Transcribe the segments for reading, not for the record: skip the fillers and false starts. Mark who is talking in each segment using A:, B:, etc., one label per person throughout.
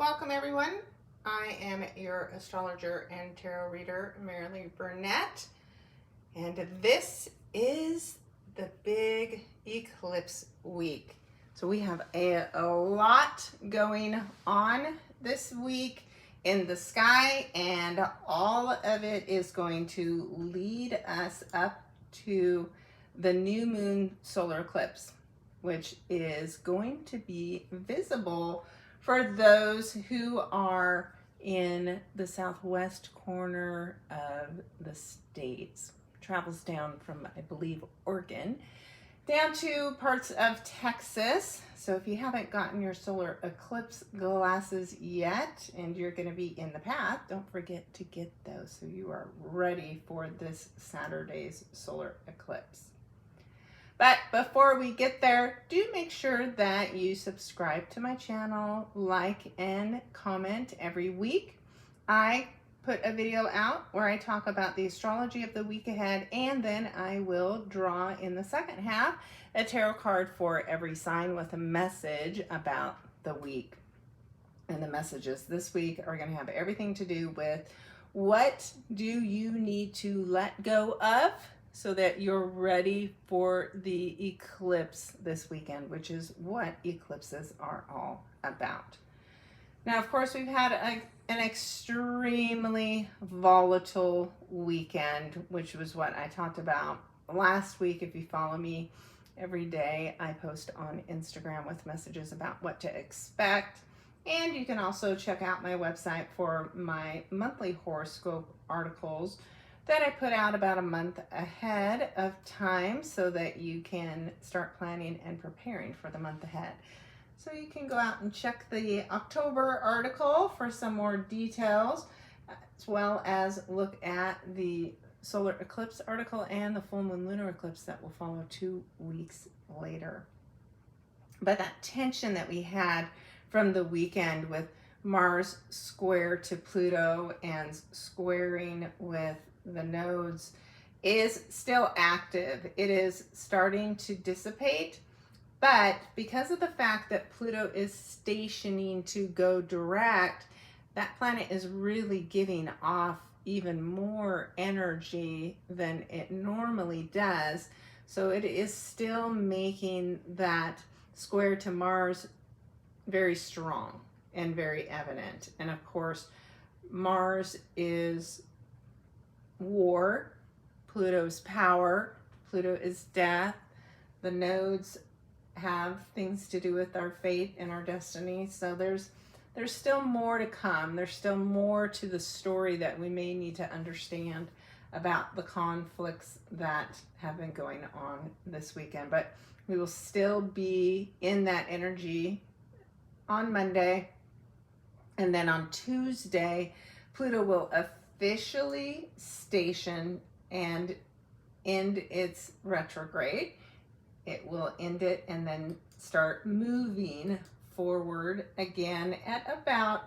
A: Welcome everyone. I am your astrologer and tarot reader, Marilee Burnett, and this is the big eclipse week. So we have a lot going on this week in the sky, and all of it is going to lead us up to the new moon solar eclipse, which is going to be visible for those who are in the southwest corner of the states. Travels down from, I believe, Oregon, down to parts of Texas. So if you haven't gotten your solar eclipse glasses yet and you're going to be in the path, don't forget to get those so you are ready for this Saturday's solar eclipse. But before we get there, do make sure that you subscribe to my channel, like and comment every week. I put a video out where I talk about the astrology of the week ahead, and then I will draw in the second half a tarot card for every sign with a message about the week. And the messages this week are going to have everything to do with what do you need to let go of so that you're ready for the eclipse this weekend, which is what eclipses are all about. Now, of course, we've had an extremely volatile weekend, which was what I talked about last week. If you follow me every day, I post on Instagram with messages about what to expect. And you can also check out my website for my monthly horoscope articles that I put out about a month ahead of time so that you can start planning and preparing for the month ahead. So you can go out and check the October article for some more details, as well as look at the solar eclipse article and the full moon lunar eclipse that will follow 2 weeks later. But that tension that we had from the weekend with Mars square to Pluto and squaring with the nodes is still active. It is starting to dissipate, but because of the fact that Pluto is stationing to go direct, that planet is really giving off even more energy than it normally does. So it is still making that square to Mars very strong and very evident. And of course, Mars is war, Pluto's power, Pluto is death. The nodes have things to do with our fate and our destiny. So there's still more to come. There's still more to the story that we may need to understand about the conflicts that have been going on this weekend. But we will still be in that energy on Monday. And then on Tuesday, Pluto will officially station and end its retrograde. It will end it and then start moving forward again at about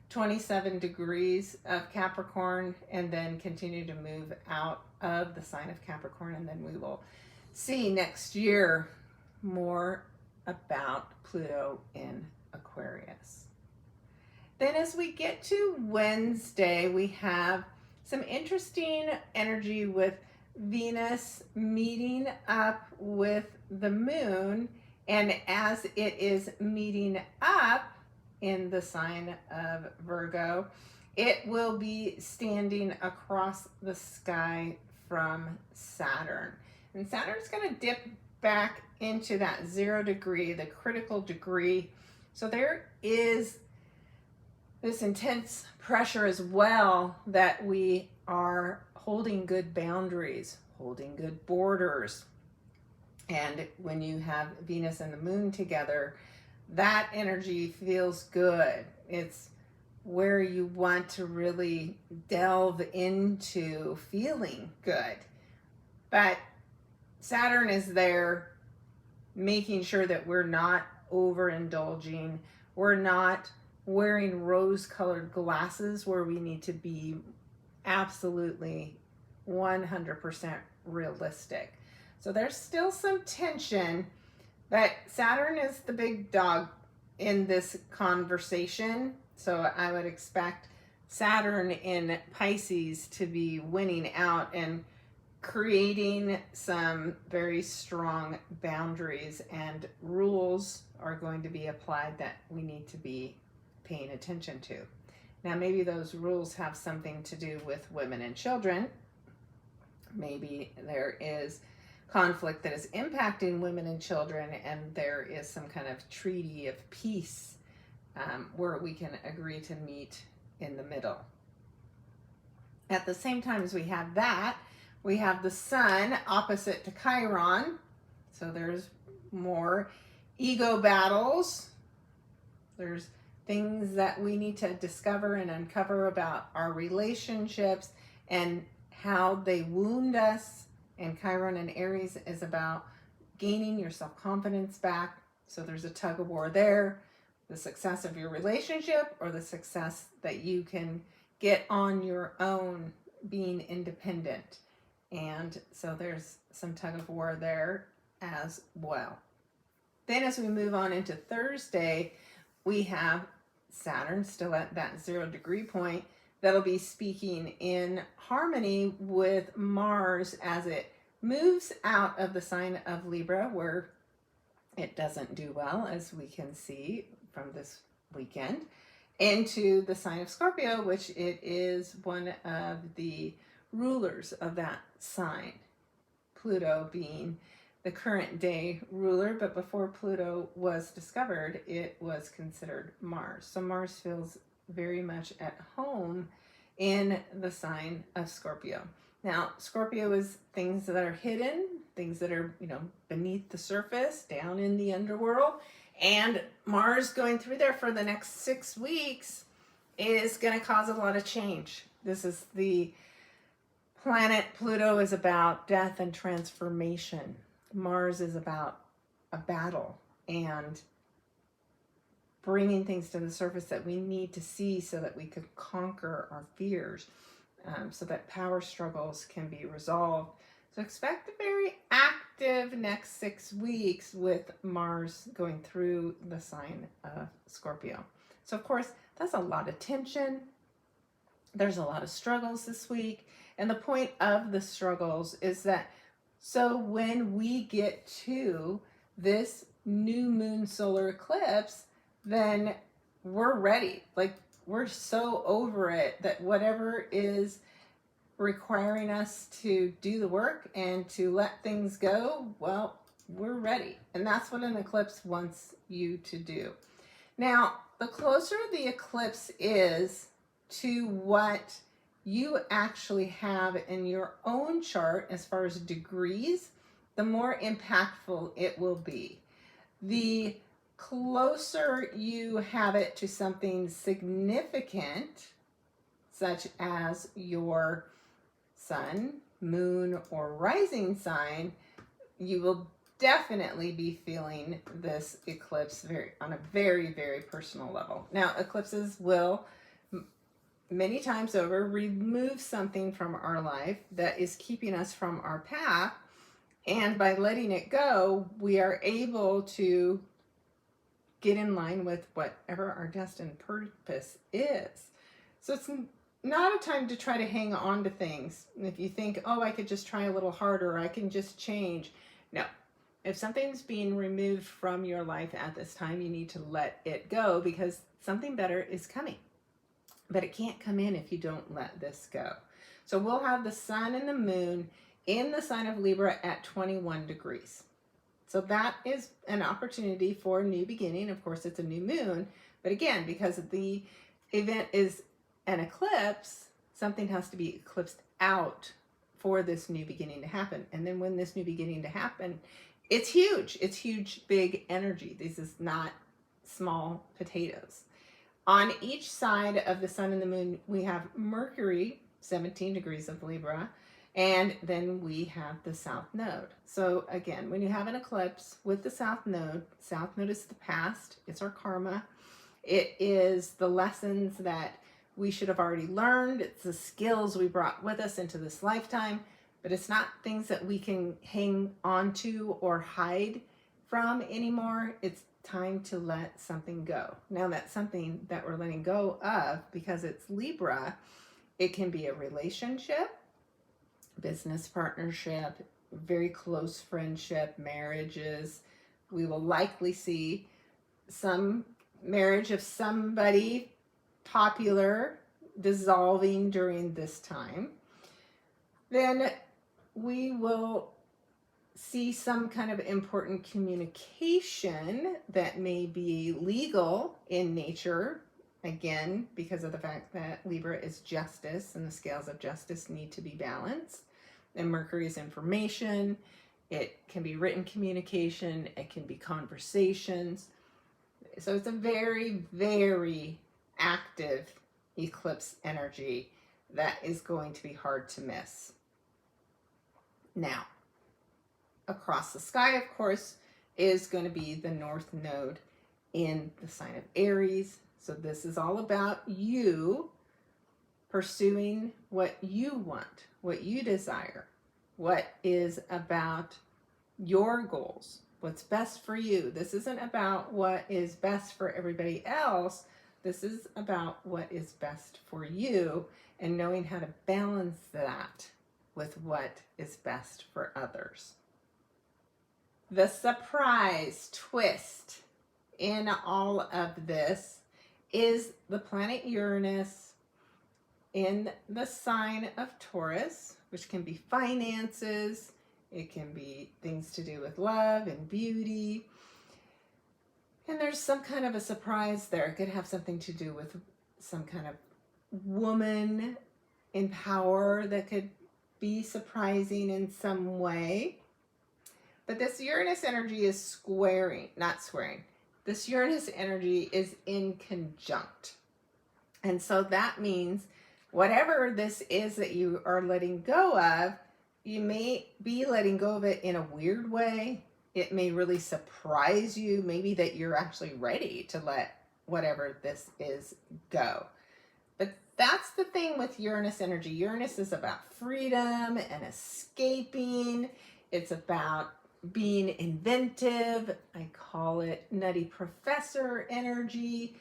A: 27 degrees of Capricorn, and then continue to move out of the sign of Capricorn. And then we will see next year more about Pluto in Aquarius. Then as we get to Wednesday, we have some interesting energy with Venus meeting up with the moon. And as it is meeting up in the sign of Virgo, it will be standing across the sky from Saturn. And Saturn's going to dip back into that 0 degree, the critical degree. So there is this intense pressure as well that we are holding good boundaries, holding good borders. And when you have Venus and the moon together, that energy feels good. It's where you want to really delve into feeling good. But Saturn is there making sure that we're not overindulging. We're not wearing rose-colored glasses where we need to be absolutely 100% realistic. So there's still some tension, but Saturn is the big dog in this conversation. So I would expect Saturn in Pisces to be winning out and creating some very strong boundaries, and rules are going to be applied that we need to be paying attention to. Now, maybe those rules have something to do with women and children. Maybe there is conflict that is impacting women and children, and there is some kind of treaty of peace where we can agree to meet in the middle. At the same time as we have that, we have the sun opposite to Chiron. So there's more ego battles. There's things that we need to discover and uncover about our relationships and how they wound us. And Chiron in Aries is about gaining your self-confidence back. So there's a tug of war there. The success of your relationship or the success that you can get on your own being independent. And so there's some tug of war there as well. Then as we move on into Thursday, we have Saturn still at that 0 degree point that'll be speaking in harmony with Mars as it moves out of the sign of Libra, where it doesn't do well, as we can see from this weekend, into the sign of Scorpio, which it is one of the rulers of that sign. Pluto being the current day ruler, but before Pluto was discovered, it was considered Mars. So Mars feels very much at home in the sign of Scorpio. Now, Scorpio is things that are hidden, things that are, beneath the surface, down in the underworld. And Mars going through there for the next 6 weeks is going to cause a lot of change. This is the planet. Pluto is about death and transformation. Mars is about a battle and bringing things to the surface that we need to see so that we could conquer our fears, so that power struggles can be resolved. So expect a very active next 6 weeks with Mars going through the sign of Scorpio. So of course, that's a lot of tension. There's a lot of struggles this week. And the point of the struggles is that so when we get to this new moon solar eclipse, then we're ready. Like, we're so over it that whatever is requiring us to do the work and to let things go, well, we're ready. And that's what an eclipse wants you to do. Now, the closer the eclipse is to what you actually have in your own chart as far as degrees, the more impactful it will be. The closer you have it to something significant, such as your sun, moon, or rising sign, you will definitely be feeling this eclipse on a very, very personal level. Now, eclipses will many times over remove something from our life that is keeping us from our path, and by letting it go, we are able to get in line with whatever our destined purpose is. So it's not a time to try to hang on to things. If you think, oh, I could just try a little harder, I can just change. No. If something's being removed from your life at this time, you need to let it go, because something better is coming. But it can't come in if you don't let this go. So we'll have the sun and the moon in the sign of Libra at 21 degrees. So that is an opportunity for a new beginning. Of course, it's a new moon. But again, because the event is an eclipse, something has to be eclipsed out for this new beginning to happen. And then when this new beginning to happen, it's huge. It's huge, big energy. This is not small potatoes. On each side of the sun and the moon, we have Mercury, 17 degrees of Libra, and then we have the south node. So again, when you have an eclipse with the south node is the past, it's our karma. It is the lessons that we should have already learned. It's the skills we brought with us into this lifetime, but it's not things that we can hang on to or hide from anymore. It's time to let something go. Now, that's something that we're letting go of because it's Libra. It can be a relationship, business partnership, very close friendship, marriages. We will likely see some marriage of somebody popular dissolving during this time. Then we will see some kind of important communication that may be legal in nature, again, because of the fact that Libra is justice and the scales of justice need to be balanced. And Mercury is information. It can be written communication. It can be conversations. So it's a very, very active eclipse energy that is going to be hard to miss. Now, across the sky, of course, is going to be the North Node in the sign of Aries. So this is all about you pursuing what you want, what you desire, what is about your goals, what's best for you. This isn't about what is best for everybody else. This is about what is best for you and knowing how to balance that with what is best for others. The surprise twist in all of this is the planet Uranus in the sign of Taurus, which can be finances, it can be things to do with love and beauty. And there's some kind of a surprise there. It could have something to do with some kind of woman in power that could be surprising in some way. But this Uranus energy is squaring, not squaring. This Uranus energy is in conjunct. And so that means whatever this is that you are letting go of, you may be letting go of it in a weird way. It may really surprise you, maybe that you're actually ready to let whatever this is go. But that's the thing with Uranus energy. Uranus is about freedom and escaping. It's about being inventive. I call it nutty professor energy.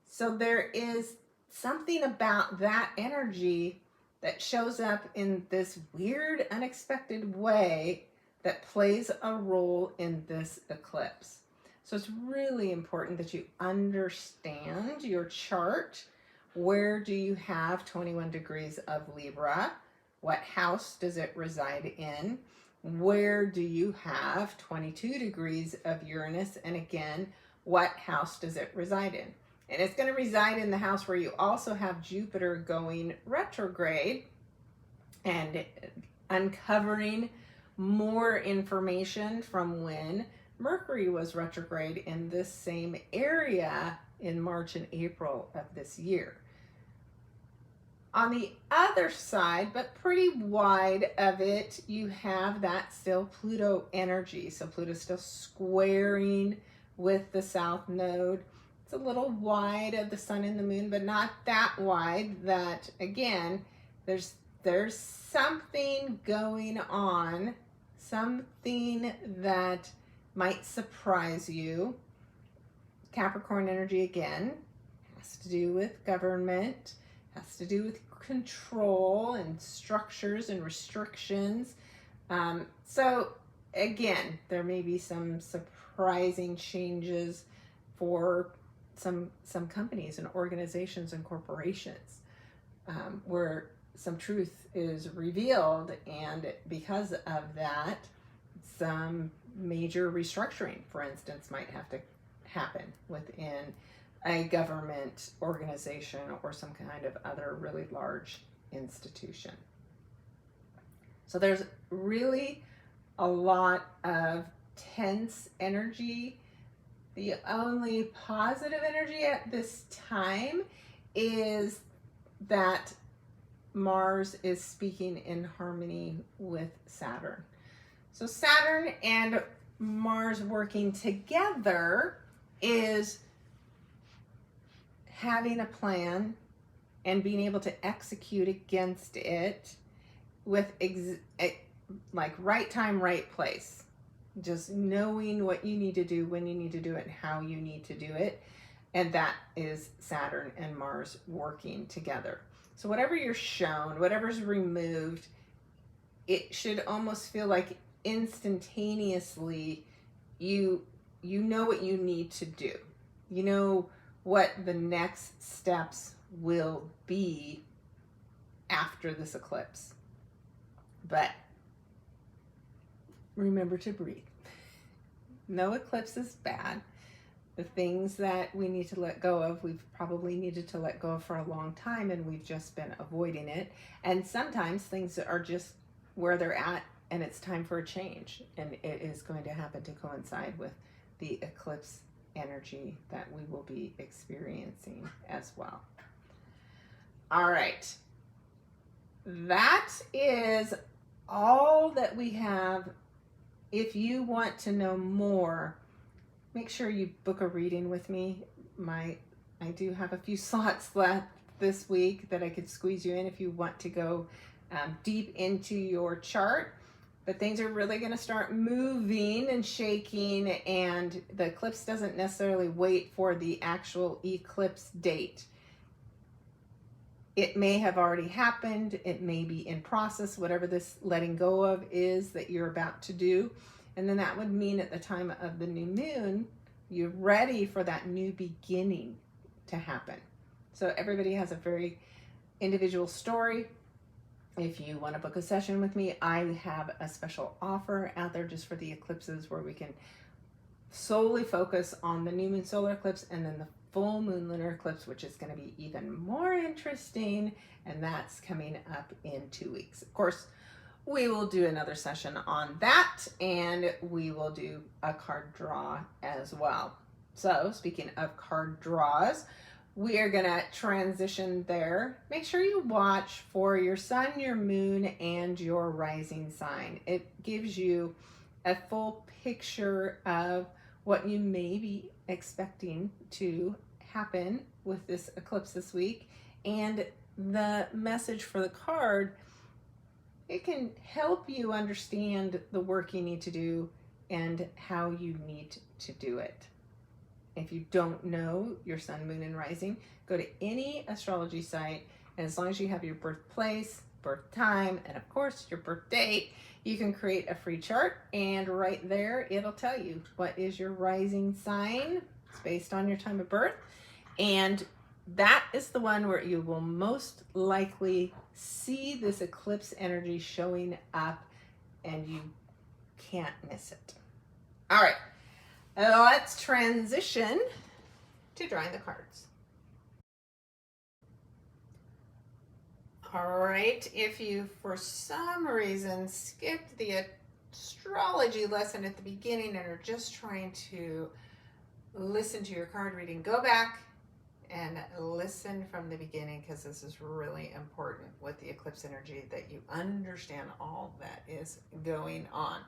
A: So there is something about that energy that shows up in this weird, unexpected way that plays a role in this eclipse. So it's really important that you understand your chart. Where do you have 21 degrees of Libra? What house does it reside in? Where do you have 22 degrees of Uranus? And again, what house does it reside in? And it's going to reside in the house where you also have Jupiter going retrograde and uncovering more information from when Mercury was retrograde in this same area in March and April of this year. On the other side, but pretty wide of it, you have that still Pluto energy. So Pluto's still squaring with the South Node. It's a little wide of the Sun and the Moon, but not that wide that, again, there's something going on, something that might surprise you. Capricorn energy, again, has to do with government, has to do with control and structures and restrictions. So again, there may be some surprising changes for some companies and organizations and corporations where some truth is revealed, and because of that, some major restructuring, for instance, might have to happen within a government organization or some kind of other really large institution. So there's really a lot of tense energy. The only positive energy at this time is that Mars is speaking in harmony with Saturn. So Saturn and Mars working together is having a plan and being able to execute against it with like right time, right place. just knowing what you need to do, when you need to do it, and how you need to do it. And that is Saturn and Mars working together. So whatever you're shown, whatever's removed, it should almost feel like instantaneously you know what you need to do. You know what the next steps will be after this eclipse. But remember to breathe. No eclipse is bad. The things that we need to let go of, we've probably needed to let go of for a long time, and we've just been avoiding it. And sometimes things are just where they're at, and it's time for a change. And it is going to happen to coincide with the eclipse energy that we will be experiencing as well. All right. That is all that we have. If you want to know more, make sure you book a reading with me. I do have a few slots left this week that I could squeeze you in if you want to go deep into your chart. But things are really going to start moving and shaking, and the eclipse doesn't necessarily wait for the actual eclipse date. It may have already happened. It may be in process, whatever this letting go of is that you're about to do. And then that would mean at the time of the new moon, you're ready for that new beginning to happen. So everybody has a very individual story. If you want to book a session with me, I have a special offer out there just for the eclipses where we can solely focus on the new moon solar eclipse and then the full moon lunar eclipse, which is going to be even more interesting. And that's coming up in 2 weeks. Of course, we will do another session on that, and we will do a card draw as well. So speaking of card draws, we are going to transition there. Make sure you watch for your sun, your moon, and your rising sign. It gives you a full picture of what you may be expecting to happen with this eclipse this week. And the message for the card, it can help you understand the work you need to do and how you need to do it. If you don't know your sun, moon, and rising, go to any astrology site, and as long as you have your birthplace, birth time, and of course your birth date, you can create a free chart, and right there it'll tell you what is your rising sign. It's based on your time of birth, and that is the one where you will most likely see this eclipse energy showing up, and you can't miss it. All right. Let's transition to drawing the cards. All right, if you for some reason skipped the astrology lesson at the beginning and are just trying to listen to your card reading, go back and listen from the beginning, because this is really important with the eclipse energy, that you understand all that is going on.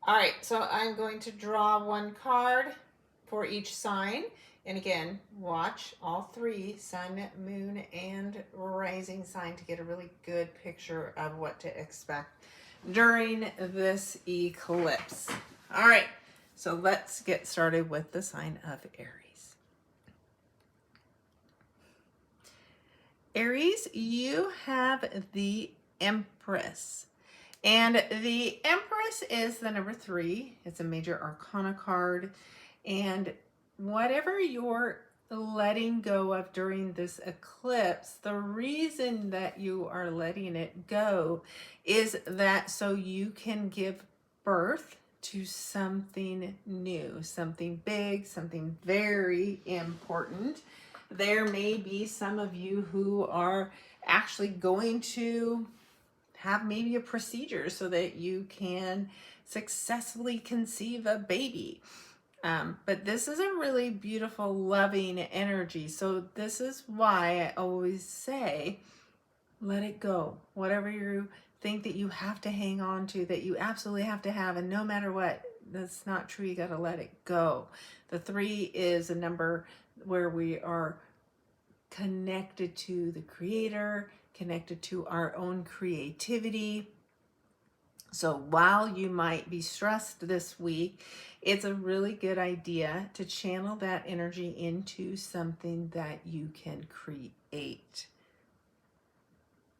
A: All right, so I'm going to draw one card for each sign. And again, watch all three, sun, moon, and rising sign, to get a really good picture of what to expect during this eclipse. All right, so let's get started with the sign of Aries. Aries, you have the Empress. And the Empress is the number 3. It's a major arcana card. And whatever you're letting go of during this eclipse, the reason that you are letting it go is that so you can give birth to something new, something big, something very important. There may be some of you who are actually going to have maybe a procedure so that you can successfully conceive a baby. But this is a really beautiful, loving energy. So this is why I always say, let it go. Whatever you think that you have to hang on to, that you absolutely have to have, and no matter what, that's not true. You got to let it go. The 3 is a number where we are connected to the Creator, connected to our own creativity. So while you might be stressed this week, it's a really good idea to channel that energy into something that you can create.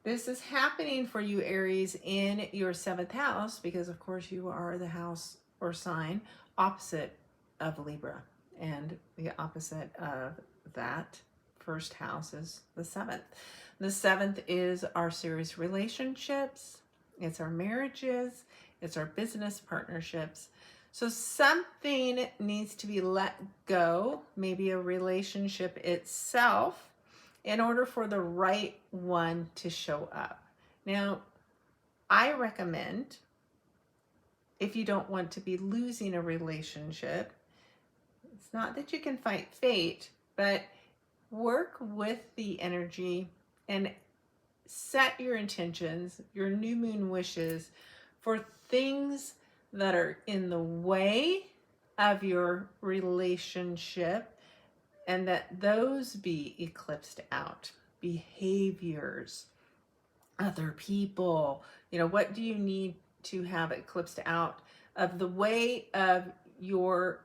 A: This is happening for you, Aries, in your 7th house, because of course you are the house or sign opposite of Libra. And the opposite of that first house is the 7th. The 7th is our serious relationships. It's our marriages. It's our business partnerships. So something needs to be let go, maybe a relationship itself, in order for the right one to show up. Now, I recommend, if you don't want to be losing a relationship, it's not that you can fight fate, but work with the energy and set your intentions, your new moon wishes for things that are in the way of your relationship, and that those be eclipsed out. Behaviors, other people, what do you need to have eclipsed out of the way of your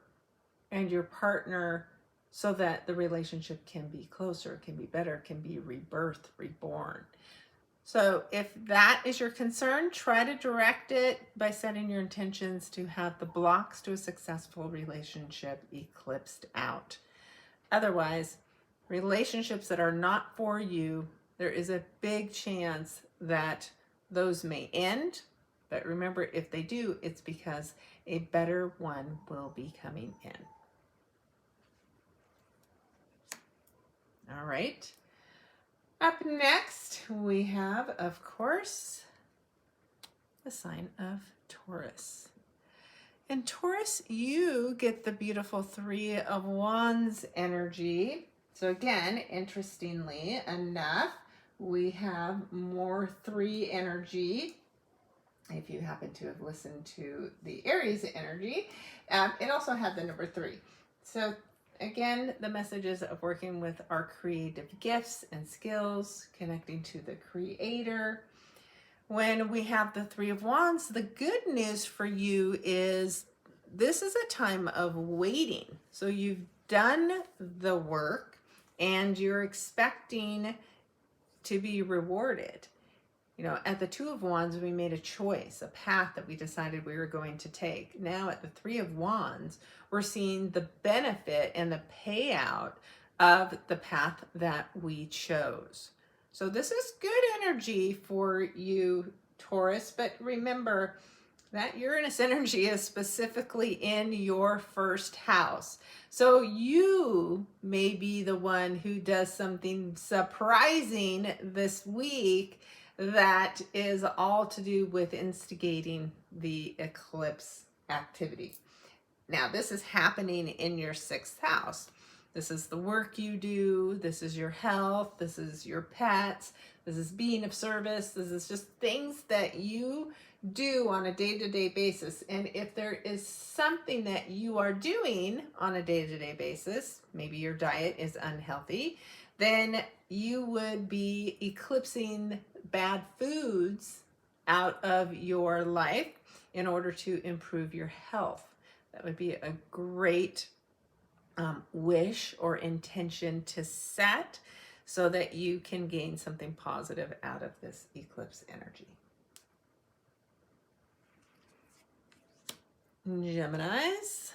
A: and your partner, so that the relationship can be closer, can be better, can be rebirthed, reborn. So if that is your concern, try to direct it by setting your intentions to have the blocks to a successful relationship eclipsed out. Otherwise, relationships that are not for you, there is a big chance that those may end. But remember, if they do, it's because a better one will be coming in. All right. Up next, we have, of course, the sign of Taurus. In Taurus, you get the beautiful 3 of Wands energy. So again, interestingly enough, we have more 3 energy. If you happen to have listened to the Aries energy, it also had the number 3. So again, the messages of working with our creative gifts and skills, connecting to the creator. When we have the 3 of Wands, the good news for you is this is a time of waiting. So you've done the work and you're expecting to be rewarded. At the 2 of Wands, we made a choice, a path that we decided we were going to take. Now at the 3 of Wands, we're seeing the benefit and the payout of the path that we chose. So this is good energy for you, Taurus, but remember that Uranus energy is specifically in your 1st house. So you may be the one who does something surprising this week that is all to do with instigating the eclipse activity. Now, this is happening in your 6th house. This is the work you do. This is your health. This is your pets. This is being of service. This is just things that you do on a day-to-day basis. And if there is something that you are doing on a day-to-day basis, maybe your diet is unhealthy, then you would be eclipsing bad foods out of your life in order to improve your health. That would be a great wish or intention to set so that you can gain something positive out of this eclipse energy. Geminis,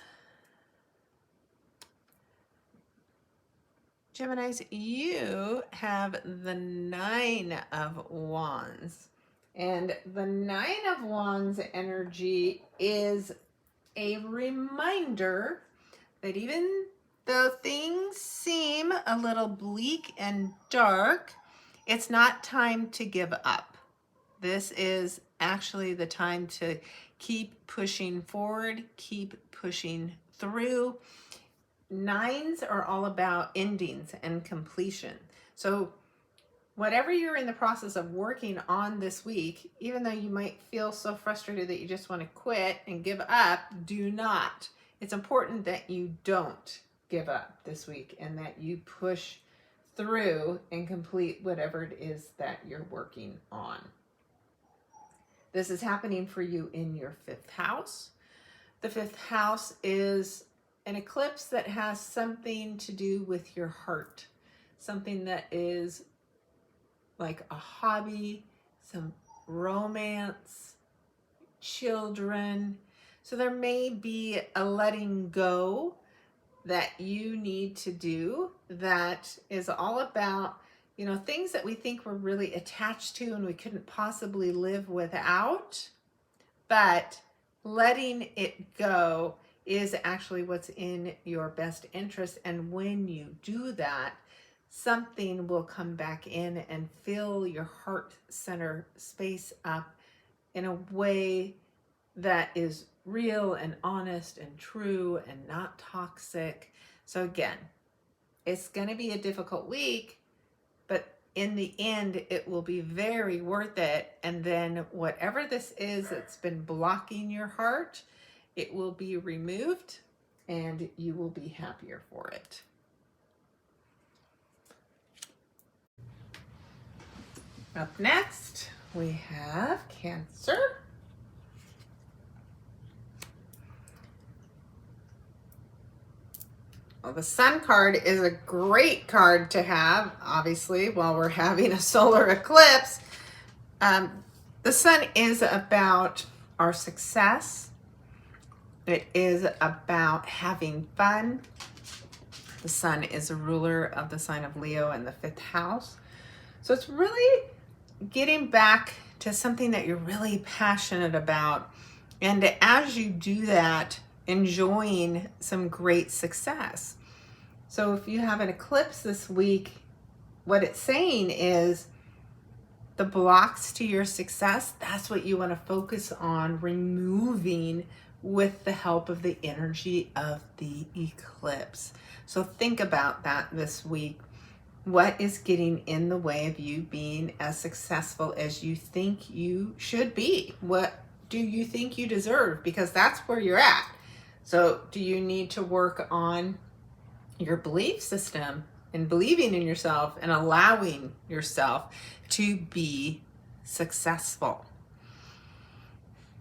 A: you have the 9 of Wands. And the 9 of Wands energy is a reminder that even though things seem a little bleak and dark, it's not time to give up. This is actually the time to keep pushing forward, keep pushing through. 9s are all about endings and completion. So whatever you're in the process of working on this week, even though you might feel so frustrated that you just want to quit and give up, do not. It's important that you don't give up this week and that you push through and complete whatever it is that you're working on. This is happening for you in your 5th house. The 5th house is an eclipse that has something to do with your heart, something that is like a hobby, some romance, children. So there may be a letting go that you need to do that is all about, you know, things that we think we're really attached to and we couldn't possibly live without. But letting it go is actually what's in your best interest. And when you do that, something will come back in and fill your heart center space up in a way that is real and honest and true and not toxic. So again, it's going to be a difficult week, but in the end, it will be very worth it. And then whatever this is that's been blocking your heart, it will be removed and you will be happier for it. Up next, we have Cancer. Well, the Sun card is a great card to have, obviously, while we're having a solar eclipse. The Sun is about our success. It is about having fun. The Sun is a ruler of the sign of Leo in the 5th house. So it's really getting back to something that you're really passionate about. And as you do that, enjoying some great success. So if you have an eclipse this week, what it's saying is the blocks to your success, that's what you want to focus on removing with the help of the energy of the eclipse. So think about that this week. What is getting in the way of you being as successful as you think you should be? What do you think you deserve? Because that's where you're at. So do you need to work on your belief system and believing in yourself and allowing yourself to be successful?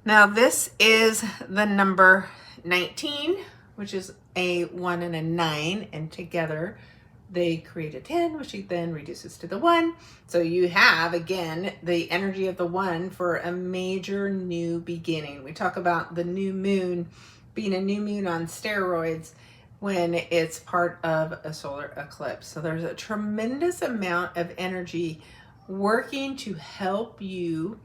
A: Now, this is the number 19, which is a 1 and a 9, and together they create a 10, which then reduces to the 1. So you have, again, the energy of the 1 for a major new beginning. We talk about the new moon being a new moon on steroids when it's part of a solar eclipse. So there's a tremendous amount of energy working to help you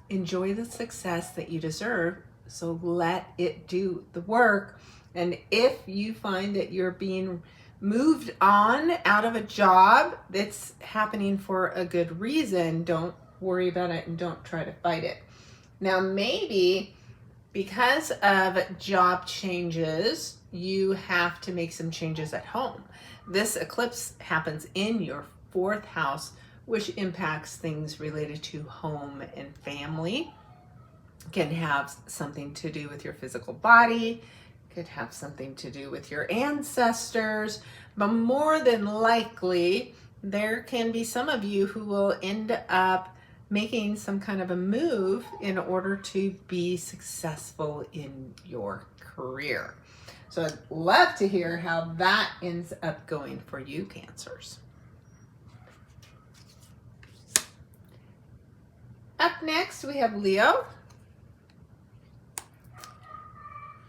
A: enjoy the success that you deserve. So let it do the work. And if you find that you're being moved on out of a job that's happening for a good reason, don't worry about it and don't try to fight it. Now, maybe because of job changes, you have to make some changes at home. This eclipse happens in your 4th house, which impacts things related to home and family. It can have something to do with your physical body, could have something to do with your ancestors, but more than likely, there can be some of you who will end up making some kind of a move in order to be successful in your career. So I'd love to hear how that ends up going for you, Cancers. Up next, we have Leo.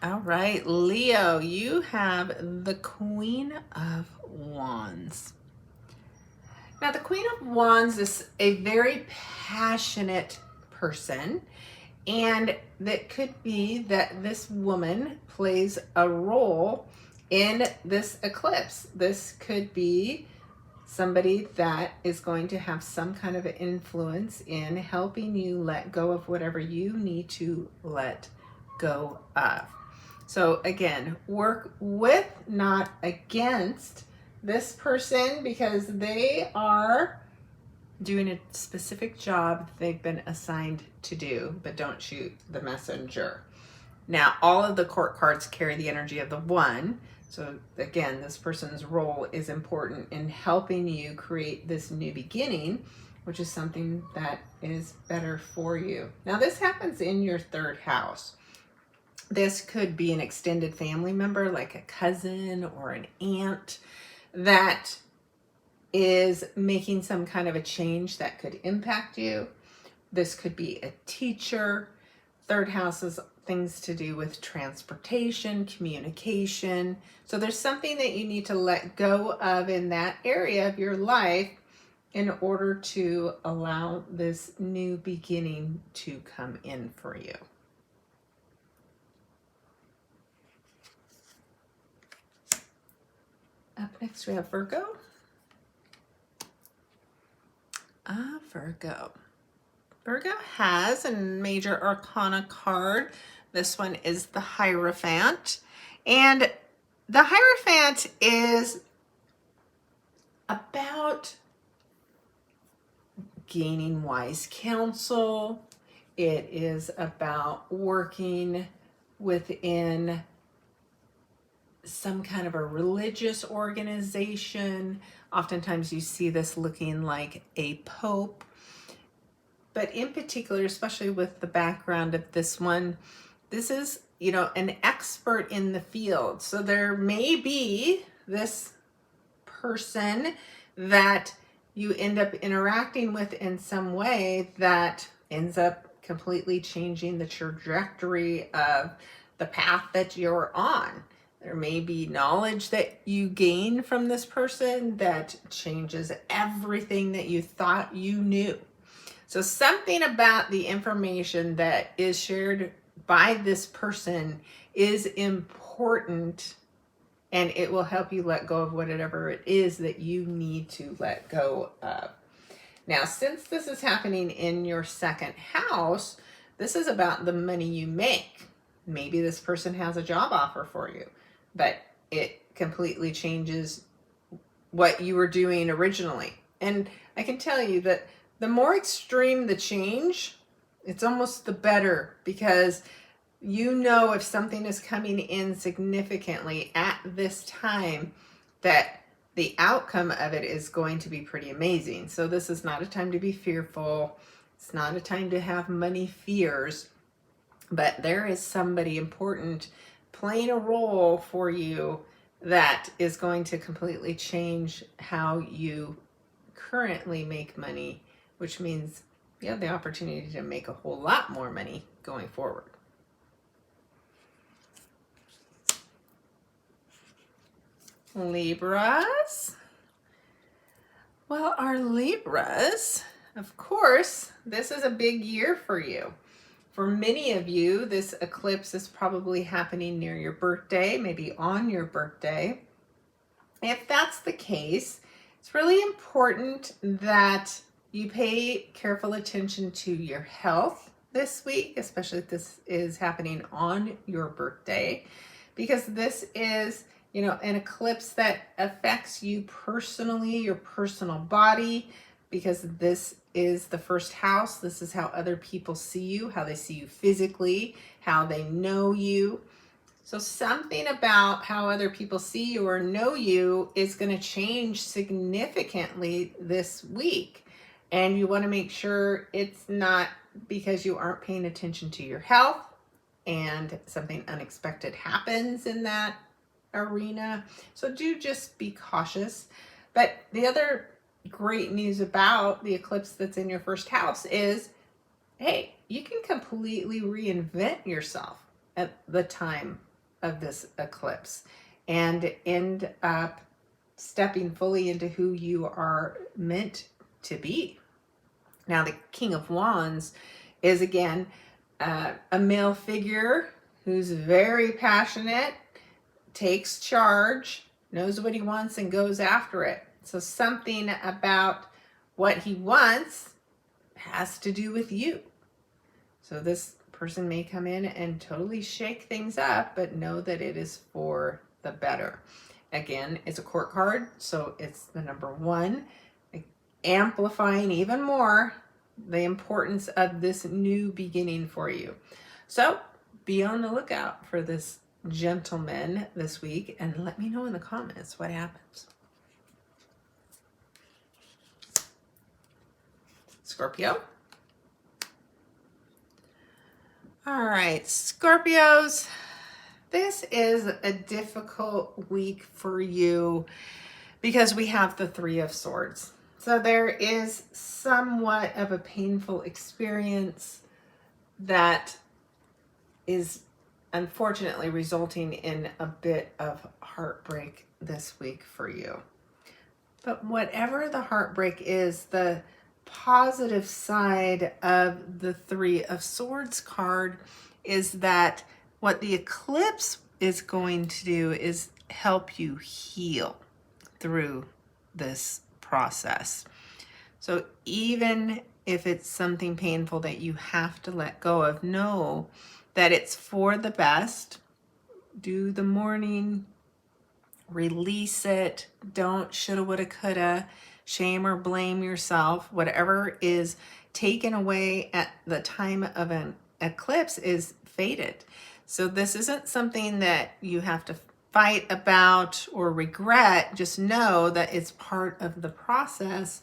A: All right, Leo, you have the Queen of Wands. Now, the Queen of Wands is a very passionate person, and that could be that this woman plays a role in this eclipse. This could be somebody that is going to have some kind of influence in helping you let go of whatever you need to let go of. So again, work with, not against this person, because they are doing a specific job they've been assigned to do, but don't shoot the messenger. Now, all of the court cards carry the energy of the 1. So again, this person's role is important in helping you create this new beginning, which is something that is better for you. Now, this happens in your third house. This could be an extended family member, like a cousin or an aunt, that is making some kind of a change that could impact you. This could be a teacher. Third house is things to do with transportation, communication. So there's something that you need to let go of in that area of your life in order to allow this new beginning to come in for you. Up next we have Virgo. Virgo. Virgo has a major arcana card. This one is the Hierophant. And the Hierophant is about gaining wise counsel. It is about working within some kind of a religious organization. Oftentimes you see this looking like a pope. But in particular, especially with the background of this one, this is, an expert in the field. So there may be this person that you end up interacting with in some way that ends up completely changing the trajectory of the path that you're on. There may be knowledge that you gain from this person that changes everything that you thought you knew. So something about the information that is shared by this person is important, and it will help you let go of whatever it is that you need to let go of. Now, since this is happening in your second house, this is about the money you make. Maybe this person has a job offer for you, but it completely changes what you were doing originally. And I can tell you that the more extreme the change, it's almost the better, because if something is coming in significantly at this time, that the outcome of it is going to be pretty amazing. So this is not a time to be fearful. It's not a time to have money fears, but there is somebody important playing a role for you that is going to completely change how you currently make money, which means you have the opportunity to make a whole lot more money going forward. Libras. Well, our Libras, of course, this is a big year for you. For many of you, this eclipse is probably happening near your birthday, maybe on your birthday. If that's the case, it's really important that you pay careful attention to your health this week, especially if this is happening on your birthday, because this is an eclipse that affects you personally, your personal body, because this is the first house. This is how other people see you, how they see you physically, how they know you. So something about how other people see you or know you is going to change significantly this week. And you want to make sure it's not because you aren't paying attention to your health and something unexpected happens in that arena. So do just be cautious. But the other great news about the eclipse that's in your first house is, hey, you can completely reinvent yourself at the time of this eclipse and end up stepping fully into who you are meant to be. Now, the King of Wands is, again, a male figure who's very passionate, takes charge, knows what he wants, and goes after it. So something about what he wants has to do with you. So this person may come in and totally shake things up, but know that it is for the better. Again, it's a court card, so it's the number 1, amplifying even more the importance of this new beginning for you. So be on the lookout for this gentleman this week, and let me know in the comments what happens. Scorpio. All right, Scorpios, this is a difficult week for you because we have the Three of Swords. So there is somewhat of a painful experience that is unfortunately resulting in a bit of heartbreak this week for you. But whatever the heartbreak is, the positive side of the Three of Swords card is that what the eclipse is going to do is help you heal through this process. So even if it's something painful that you have to let go of, know that it's for the best. Do the mourning, release it. Don't shoulda, woulda, coulda, shame or blame yourself. Whatever is taken away at the time of an eclipse is fated. So this isn't something that you have to fight about or regret. Just know that it's part of the process.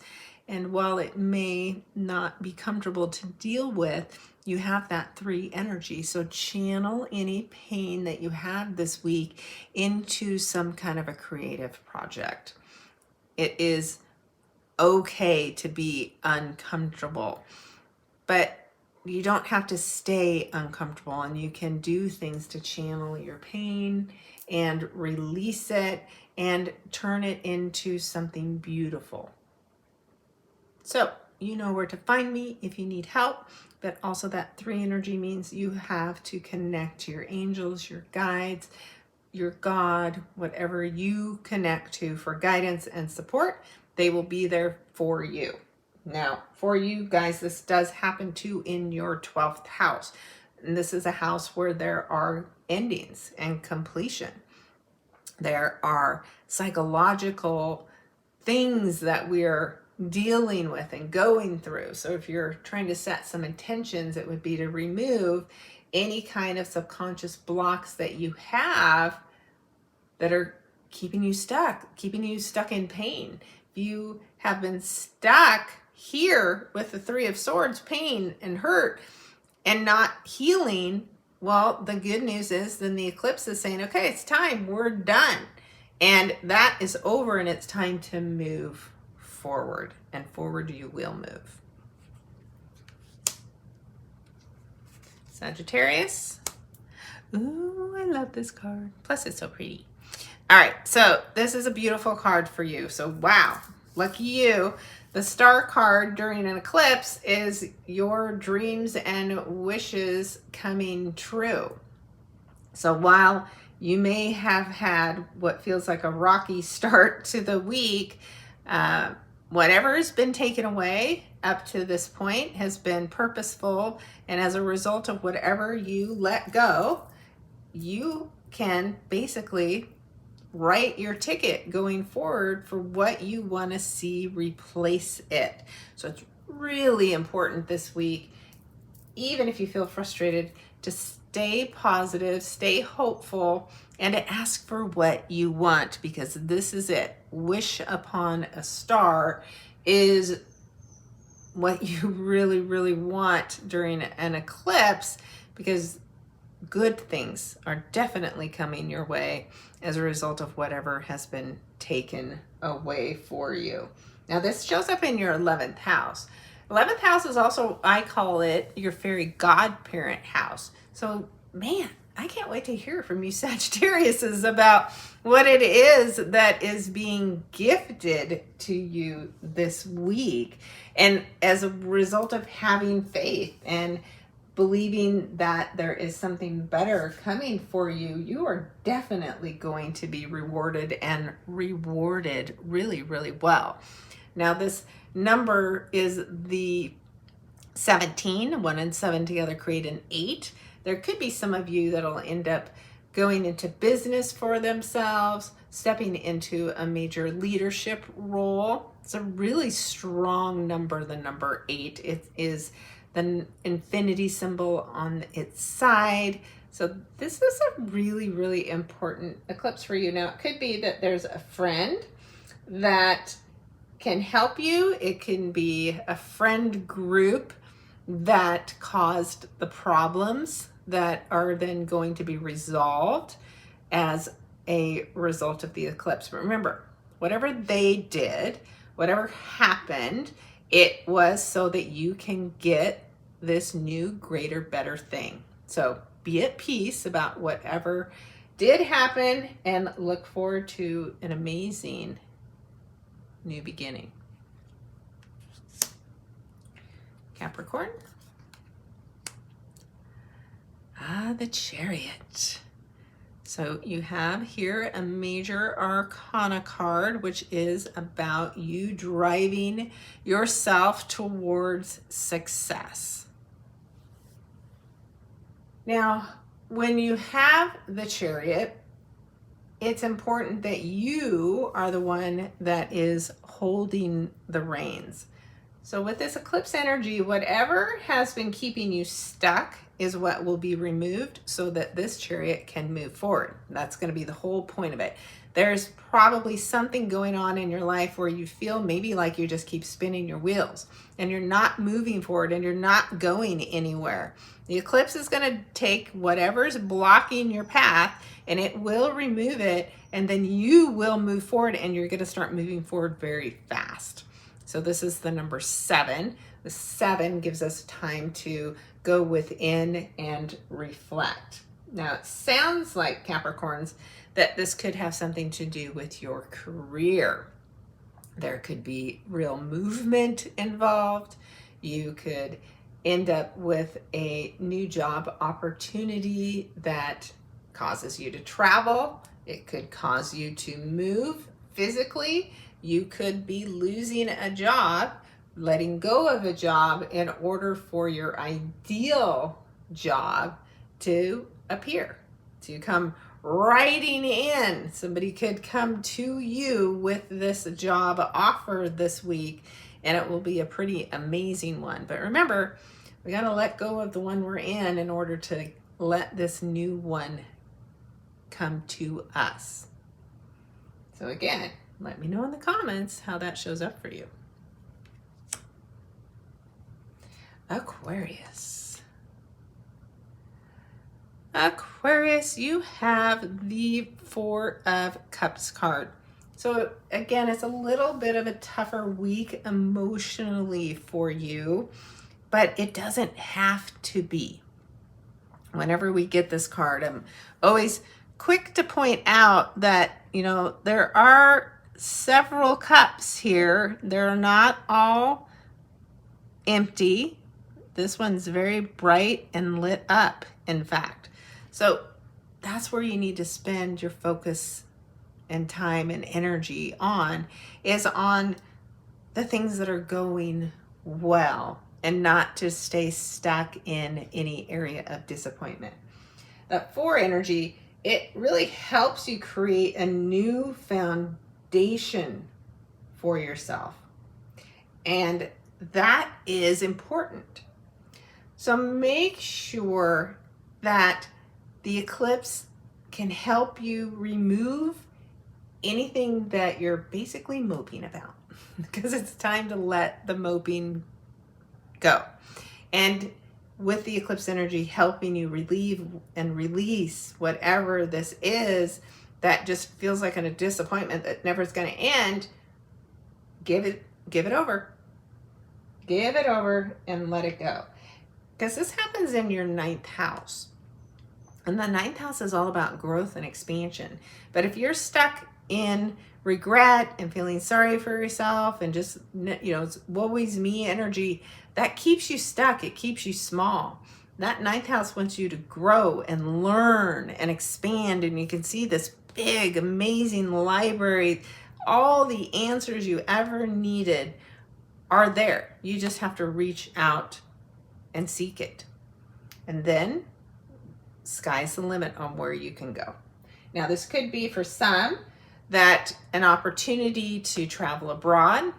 A: And while it may not be comfortable to deal with, you have that three energy. So channel any pain that you have this week into some kind of a creative project. It is okay to be uncomfortable, but you don't have to stay uncomfortable, and you can do things to channel your pain and release it and turn it into something beautiful. So you know where to find me if you need help, but also that three energy means you have to connect to your angels, your guides, your God, whatever you connect to for guidance and support, they will be there for you. Now, for you guys, this does happen too in your 12th house. And this is a house where there are endings and completion. There are psychological things that we're dealing with and going through. So if you're trying to set some intentions, it would be to remove any kind of subconscious blocks that you have that are keeping you stuck in pain. If you have been stuck here with the Three of Swords, pain and hurt, and not healing, well, the good news is then the eclipse is saying, okay, it's time, we're done. And that is over, and it's time to move forward, and forward you will move. Sagittarius. Ooh, I love this card. Plus, it's so pretty. All right, so this is a beautiful card for you. So, wow, lucky you. The star card during an eclipse is your dreams and wishes coming true. So while you may have had what feels like a rocky start to the week, whatever has been taken away up to this point has been purposeful, and as a result of whatever you let go, you can basically write your ticket going forward for what you want to see replace it. So it's really important this week, even if you feel frustrated, to stay positive, stay hopeful, and to ask for what you want, because this is it. Wish upon a star is what you really, really want during an eclipse, because good things are definitely coming your way as a result of whatever has been taken away for you. Now, this shows up in your 11th house. 11th house is also, I call it, your fairy godparent house. So, man, I can't wait to hear from you Sagittariuses about what it is that is being gifted to you this week. And as a result of having faith and believing that there is something better coming for you, you are definitely going to be rewarded, and rewarded really, really well. Now, this number is the 17. 1 and 7 together create an 8. There could be some of you that'll end up going into business for themselves, stepping into a major leadership role. It's a really strong number, the number 8. It is the infinity symbol on its side. So this is a really, really important eclipse for you. Now, it could be that there's a friend that can help you. It can be a friend group that caused the problems that are then going to be resolved as a result of the eclipse. But remember, whatever they did, whatever happened, it was so that you can get this new, greater, better thing. So be at peace about whatever did happen and look forward to an amazing new beginning. Capricorn. The Chariot. So you have here a major arcana card, which is about you driving yourself towards success. Now, when you have the Chariot, it's important that you are the one that is holding the reins. So with this eclipse energy, whatever has been keeping you stuck is what will be removed so that this Chariot can move forward. That's going to be the whole point of it. There's probably something going on in your life where you feel maybe like you just keep spinning your wheels and you're not moving forward and you're not going anywhere. The eclipse is going to take whatever's blocking your path and it will remove it, and then you will move forward and you're going to start moving forward very fast. So this is the number 7. The 7 gives us time to go within and reflect. Now it sounds like, Capricorns, that this could have something to do with your career. There could be real movement involved. You could end up with a new job opportunity that causes you to travel. It could cause you to move physically. You could be losing a job, letting go of a job in order for your ideal job to appear, to come riding in. Somebody could come to you with this job offer this week, and it will be a pretty amazing one. But remember, we got to let go of the one we're in order to let this new one come to us. So again, let me know in the comments how that shows up for you. Aquarius. Aquarius, you have the 4 of Cups card. So again, it's a little bit of a tougher week emotionally for you, but it doesn't have to be. Whenever we get this card, I'm always quick to point out that, there are several cups here. They're not all empty. This one's very bright and lit up, in fact. So that's where you need to spend your focus and time and energy on, is on the things that are going well and not to stay stuck in any area of disappointment. That 4 energy, it really helps you create a new foundation for yourself. And that is important. So make sure that the eclipse can help you remove anything that you're basically moping about, because it's time to let the moping go. And with the eclipse energy helping you relieve and release whatever this is that just feels like a disappointment that never is going to end, give it over. Give it over and let it go. Because this happens in your 9th house. And the 9th house is all about growth and expansion. But if you're stuck in regret and feeling sorry for yourself and just, it's woe is me energy, that keeps you stuck. It keeps you small. That 9th house wants you to grow and learn and expand. And you can see this big, amazing library. All the answers you ever needed are there. You just have to reach out and seek it. And then sky's the limit on where you can go. Now, this could be for some that an opportunity to travel abroad,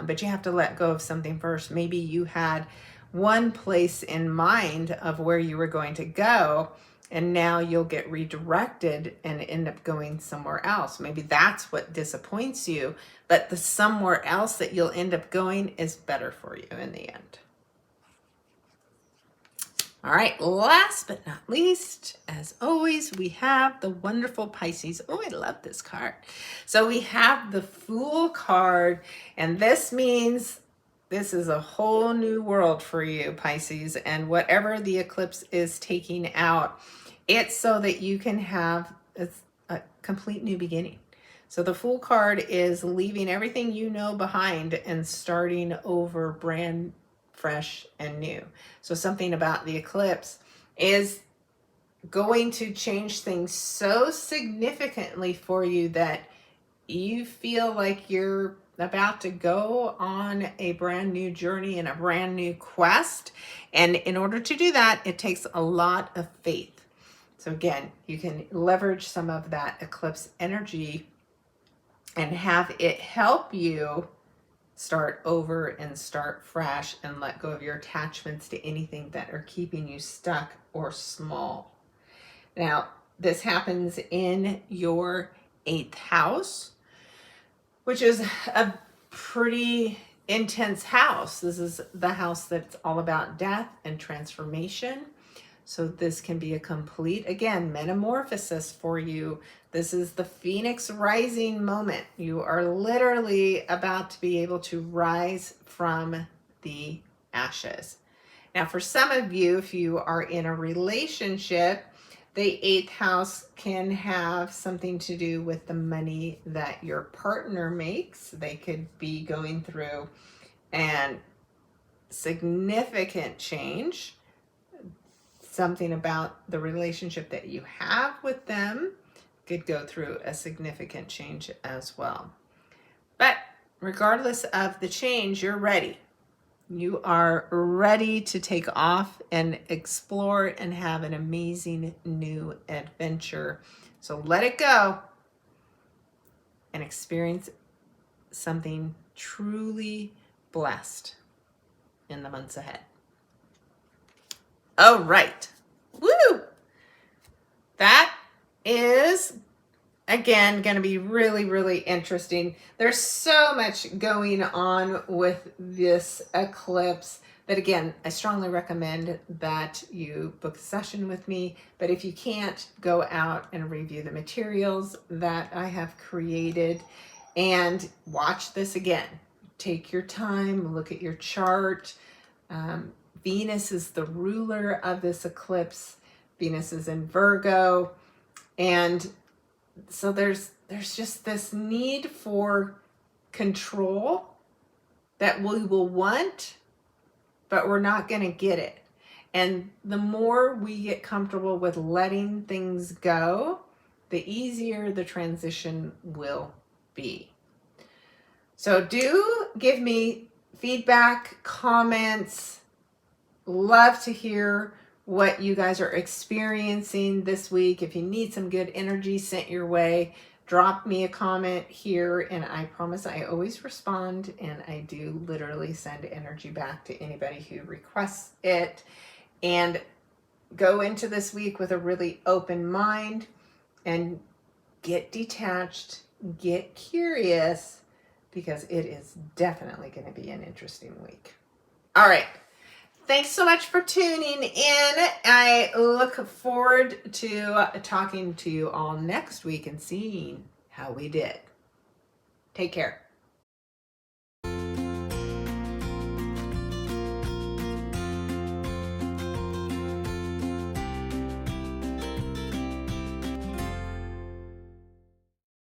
A: but you have to let go of something first. Maybe you had one place in mind of where you were going to go, and now you'll get redirected and end up going somewhere else. Maybe that's what disappoints you, but the somewhere else that you'll end up going is better for you in the end. All right, last but not least, as always, we have the wonderful Pisces. Oh, I love this card. So we have the Fool card, and this means this is a whole new world for you, Pisces, and whatever the eclipse is taking out, it's so that you can have a complete new beginning. So the Fool card is leaving everything you know behind and starting over brand fresh and new. So something about the eclipse is going to change things so significantly for you that you feel like you're about to go on a brand new journey and a brand new quest. And in order to do that, it takes a lot of faith. So again, you can leverage some of that eclipse energy and have it help you start over and start fresh and let go of your attachments to anything that are keeping you stuck or small. Now, this happens in your 8th house, which is a pretty intense house. This is the house that's all about death and transformation. So this can be a complete, again, metamorphosis for you. This is the Phoenix rising moment. You are literally about to be able to rise from the ashes. Now, for some of you, if you are in a relationship, the 8th house can have something to do with the money that your partner makes. They could be going through an significant change. Something about the relationship that you have with them could go through a significant change as well. But regardless of the change, you're ready. You are ready to take off and explore and have an amazing new adventure. So let it go and experience something truly blessed in the months ahead. All right. Woo! That is, again, going to be really, really interesting. There's so much going on with this eclipse that, again, I strongly recommend that you book a session with me. But if you can't, go out and review the materials that I have created and watch this again. Take your time, look at your chart. Venus is the ruler of this eclipse. Venus is in Virgo. And so there's just this need for control that we will want, but we're not going to get it. And the more we get comfortable with letting things go, the easier the transition will be. So do give me feedback, comments. Love to hear what you guys are experiencing this week. If you need some good energy sent your way, drop me a comment here, and I promise I always respond, and I do literally send energy back to anybody who requests it. And go into this week with a really open mind and get detached, get curious, because it is definitely going to be an interesting week. All right. Thanks so much for tuning in. I look forward to talking to you all next week and seeing how we did. Take care.